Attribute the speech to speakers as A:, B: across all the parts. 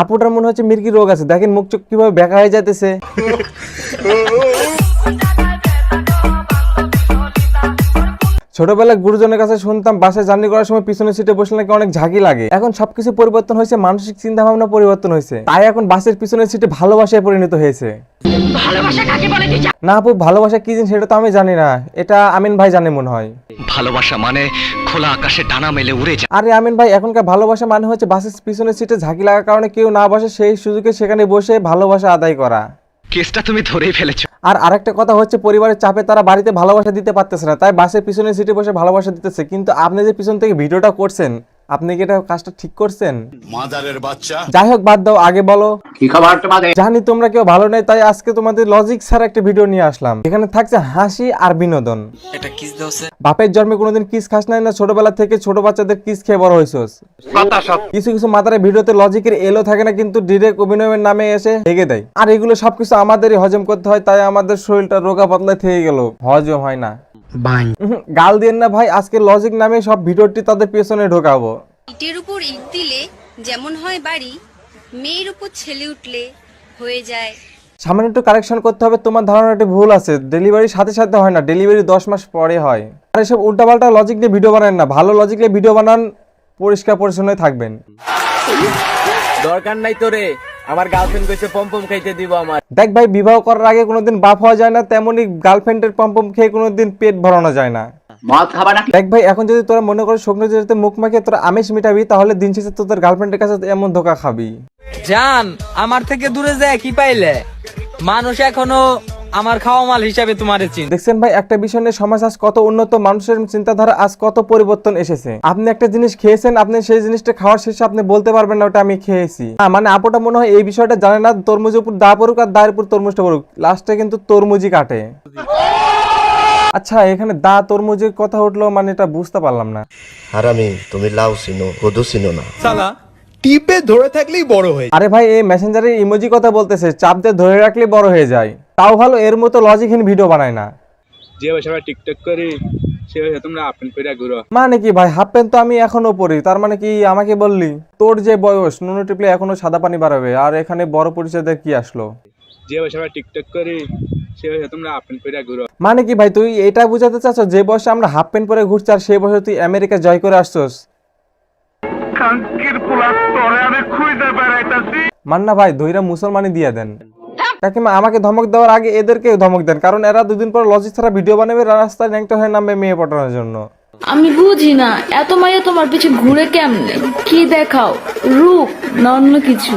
A: আপুটার মনে হচ্ছে মির্কি রোগ আছে, দেখেন মুখ চোখ কিভাবে বেঁকা হয়ে যাইতেছে। ছোটবেলায় গুরুজনের কাছে শুনতাম বাসায় জার্নি করার সময় পিছনের সিটে বসলে নাকি অনেক ঝাঁকি লাগে। এখন সবকিছু পরিবর্তন হয়েছে, মানসিক চিন্তা ভাবনা পরিবর্তন হয়েছে, তাই এখন বাসের পিছনের সিটে ভালোবাসায় পরিণত হয়েছে। না আপু, ভালোবাসা কি জিনিস সেটা তো আমি জানি না, এটা আমিন ভাই জানে মনে হয়।
B: ভালোবাসা মানে খোলা আকাশে ডানা মেলে উড়ে যায়।
A: আরে আমিন ভাই, এখনকার ভালোবাসা মানে হচ্ছে বাসের পিছনের সিটে ঝাঁকি লাগার কারণে কেউ না বসে সেই সুযোগে সেখানে বসে ভালোবাসা আদায় করা।
B: কেসটা তুমি ধরেই ফেলেছো।
A: আর আরেকটা কথা হচ্ছে, পরিবারের চাপে তারা বাড়িতে ভালোবাসা দিতে পারতেছে না, তাই বাসের পিছনের সিটে বসে ভালোবাসা দিতেছে। কিন্তু আপনি যে পিছন থেকে ভিডিওটা করছেন, আপনি কি এটা কাজটা ঠিক করছেন?
C: মাদারের বাচ্চা।
A: যাই হোক, বাদ দাও, আগে বলো কি খবর তোমাদের। জানি তোমরা কেউ ভালো নেই, তাই আজকে তোমাদের লজিক ছাড়া একটা ভিডিও নিয়ে আসলাম। এখানে থাকছে হাসি আর বিনোদন।
B: এটা কিস দাওছে।
A: বাপের জন্মে কোনোদিন কিস খাস নাই না, ছোটবেলা থেকে ছোট বাচ্চাদের কিস খেয়ে বড় হইছস। কিছু কিছু মাতারে ভিডিওতে লজিকের এলো থাকে না, কিন্তু ডিরেক্ট অভিনয়ের নামে এসে হেগে দেয়। আর এগুলো সবকিছু আমাদেরই হজম করতে হয়, তাই আমাদের শরীরটা রোগা পাতলা থেকে গেল, হজম হয় না। গাল দিয়েন না ভাই, আজকে লজিক নামে সব ভিডিওটি তাদের পেছনে ঢোকাবো।
D: ইটের উপর ইট দিলে যেমন হয় বাড়ি, মেয়ের উপর ছেলে উঠলে হয়ে যায়।
A: সামান্য একটু কারেকশন করতে হবে, তোমার ধারণাটি ভুল আছে। ডেলিভারির সাথে সাথে হয় না, ডেলিভারি 10 মাস পরে হয়। আর এসব উল্টাপাল্টা লজিক নিয়ে ভিডিও বানান না, ভালো লজিক নিয়ে ভিডিও বানান, পরিষ্কার পরিচ্ছন্ন থাকবেন।
E: দরকার নাই তোরে, আমার গার্লফ্রেন্ড কইছে পমপম খাইতে দিব আমার।
A: দেখ ভাই, বিবাহ করার আগে কোনোদিন বাপ হওয়া যায় না, তেমনি গার্লফ্রেন্ডের পমপম খেয়ে কোনোদিন পেট ভরানো যায় না। দেখ ভাই, এখন যদি তোরা মনে করিস শুকনো যেতে মুখ মাখিয়ে তোরা আমিষ মিটাবি, তাহলে দিন শেষে তোদের গার্লফ্রেন্ডের কাছে এমন ধোকা খাবি।
E: জান, আমার থেকে দূরে যায় কি পাইলে? মানুষ এখনো আমার খাওয়া মাল হিসাবে তোমারে চিন।
A: দেখছেন ভাই, একটা বিষয় নিয়ে সমাজ আজ কত উন্নত, মানুষের চিন্তাধারা আজ কত পরিবর্তন এসেছে। আপনি একটা জিনিস খেয়েছেন, আপনি সেই জিনিসটা খাওয়ার শেষে আপনি বলতে পারবেন না ওটা আমি খেয়েছি। মানে আপুটা মনে হয় এই বিষয়টা জানে না, তরমুজের উপর দা পড়ুক আর দায়ের উপর তরমুজটা পড়ুক, লাস্টে কিন্তু তরমুজই কাটে। আচ্ছা, এখানে দা তরমুজের কথা উঠলো, মানে এটা বুঝতে পারলাম না।
F: হারামি, তুমি লাউ চিনো, কদু চিনো না।
G: সালা টিপে ধরে থাকলেই বড় হয়ে।
A: আরে ভাই, এই মেসেঞ্জারের ইমোজি কথা বলতেছে, চাপ দিয়ে ধরে রাখলে বড় হয়ে যায়। তাও ভালো, এর মতো লজিকহীন ভিডিও বানায় না।
H: যে সবাই টিকটক করি সে তোমরা আপন করে ঘুরো।
A: মানে কি ভাই, হাফ প্যান্ট তো আমি এখনো পরি, তার মানে কি আমাকে বললি তোর যে বয়স নুনো টিপলে এখনো সাদা পানি বাড়াবে, আর এখানে বড় পরিচয় কি আসলো?
H: যে সবাই টিকটক করি সে তোমরা আপন করে ঘুরো।
A: মানে কি ভাই, তুই এটা বুঝাতে চাচ্ছ যে বয়সে আমরা হাফ প্যান্ট পরে ঘুরছি আর সেই বয়সে তুই আমেরিকা জয় করে আসছস? মান্না ভাই, ধইরা মুসলমানি দিয়া দেন। কাকিমা, আমাকে ধমক দেওয়ার আগে এদেরকে ধমক দেন, কারণ এরা দুদিন পর লজিক ছাড়া ভিডিও বানাবে, রাস্তায় ন্যাংটা হয়ে নামবে মেয়ে পটানোর জন্য।
I: আমি বুঝি না এত মাইয়া তোমার পিছে ঘুরে কেমনে, কি দেখাও, রূপ না অন্য কিছু?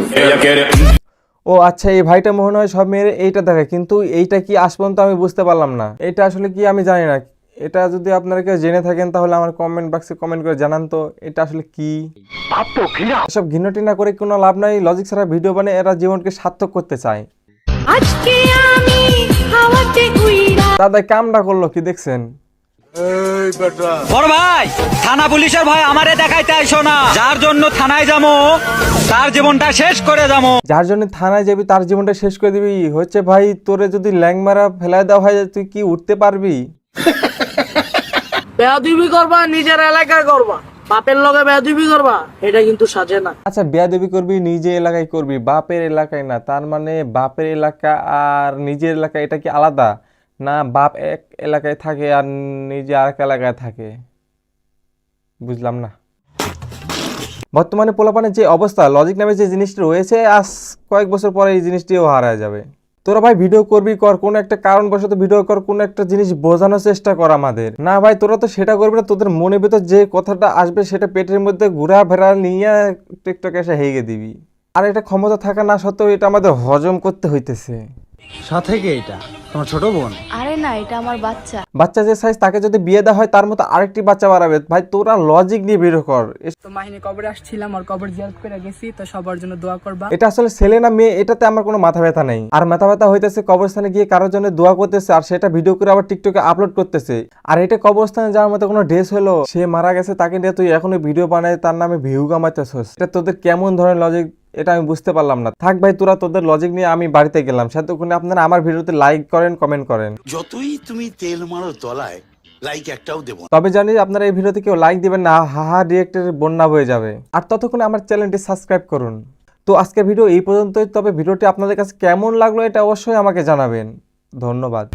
A: ও আচ্ছা, এই ভাইটা মনে হয় সব মেয়ের এইটা দেখে, কিন্তু এইটা কি আজ পর্যন্ত আমি বুঝতে পারলাম না। এটা আসলে কি আমি জানি না। এটা যদি আপনারা কেউ জেনে থাকেন তাহলে আমার কমেন্ট বক্সে কমেন্ট করে জানান তো, এটা আসলে কি। এসব ঘৃণাটি না করে কোনো লাভ নাই, লজিক ছাড়া ভিডিও বানিয়ে এরা জীবনকে সার্থক করতে চায়। দাদা কামটা করলো কি দেখছেন?
E: বড় ভাই, থানা পুলিশের ভয় আমারে দেখাইতে আইসো না। যার জন্য থানায় যাবো তার জীবনটা শেষ করে যাবো।
A: যার জন্য থানায় যাবি তার জীবনটা শেষ করে দিবি হচ্ছে ভাই, তোরে যদি ল্যাংমারা ফেলাই দেওয়া হয় তুই কি উঠতে পারবি?
J: বেয়াদবি করবা, নিজের এলাকায় করবা, বাপের লগে বেয়াদবি করবা, এটা কিন্তু সাজে না।
A: আচ্ছা, বেয়াদবি করবি নিজে এলাকায় করবি, বাপের এলাকায় না, তার মানে বাপের এলাকা আর নিজের এলাকা এটা কি আলাদা না? বাপ এক এলাকায় থাকে আর নিজে আরেক এলাকায় থাকে, বুঝলাম না। বর্তমানে পোলাপানের যে অবস্থা, লজিক নামে যে জিনিসটা রয়েছে, আজ কয়েক বছর পরে এই জিনিসটিও হারায় যাবে। তোরা ভাই ভিডিও করবি কর, কোন একটা কারণবশত ভিডিও কর, কোন একটা জিনিস বোঝানোর চেষ্টা কর আমাদের। না ভাই, তোরা তো সেটা করবি না, তোদের মনের ভিতর যে কথাটা আসবে সেটা পেটের মধ্যে ঘুরা ফেরা নিয়ে টিকটক এসে হেগে দিবি। আর এটা ক্ষমতা থাকা না সত্ত্বেও এটা আমাদের হজম করতে হইতেছে।
G: সাথে কে এটা? তোমার ছোট বোন?
I: আরে না, এটা আমার বাচ্চা।
A: বাচ্চা যে সাইজ, তাকে যদি বিয়ে দেওয়া হয় তার মতো আরেকটি বাচ্চা বাড়াবে। ভাই তোরা লজিক নিয়ে ভিডিও কর।
J: তো মাহিনী কবরে আসছিলাম আর কবর জিয়ারত করে গেছি, তো সবার জন্য দোয়া করবা।
A: এটা আসলে ছেলে না মেয়ে এটাতে আমার কোনো মাথা ব্যথা নেই। আর মাথা ব্যথা হইতেছে কবরস্থানে গিয়ে কারোর জন্য দোয়া করতেছে আর সেটা ভিডিও করে আবার টিকটকে আপলোড করতেছে। আর এটা কবরস্থানে যাওয়ার মতো কোনো ড্রেস হলো, সে মারা গেছে তাকে নিয়ে তুই এখনো ভিডিও বানায় তার নামে ভিউ কামাইতেছস। এটা তোদের কেমন ধরনের লজিক এটা আমি বুঝতে পারলাম না। থাক ভাই, তোরা তোদের লজিক নিয়ে আমি বাড়িতে গেলাম। সেতক্ষণে আপনারা আমার ভিডিওতে লাইক করেন, কমেন্ট করেন।
C: যতই তুমি তেল মারো তলায়, লাইক একটাও দেব না।
A: তবে জানি আপনারা এই ভিডিওতে কেউ লাইক দিবেন না, হাহা রিয়েক্টের বন্যা বয়ে যাবে। আর ততক্ষণে আমার চ্যানেলটি সাবস্ক্রাইব করুন। তো আজকের ভিডিও এই পর্যন্তই। তবে ভিডিওটি আপনাদের কাছে কেমন লাগলো এটা অবশ্যই আমাকে জানাবেন। ধন্যবাদ।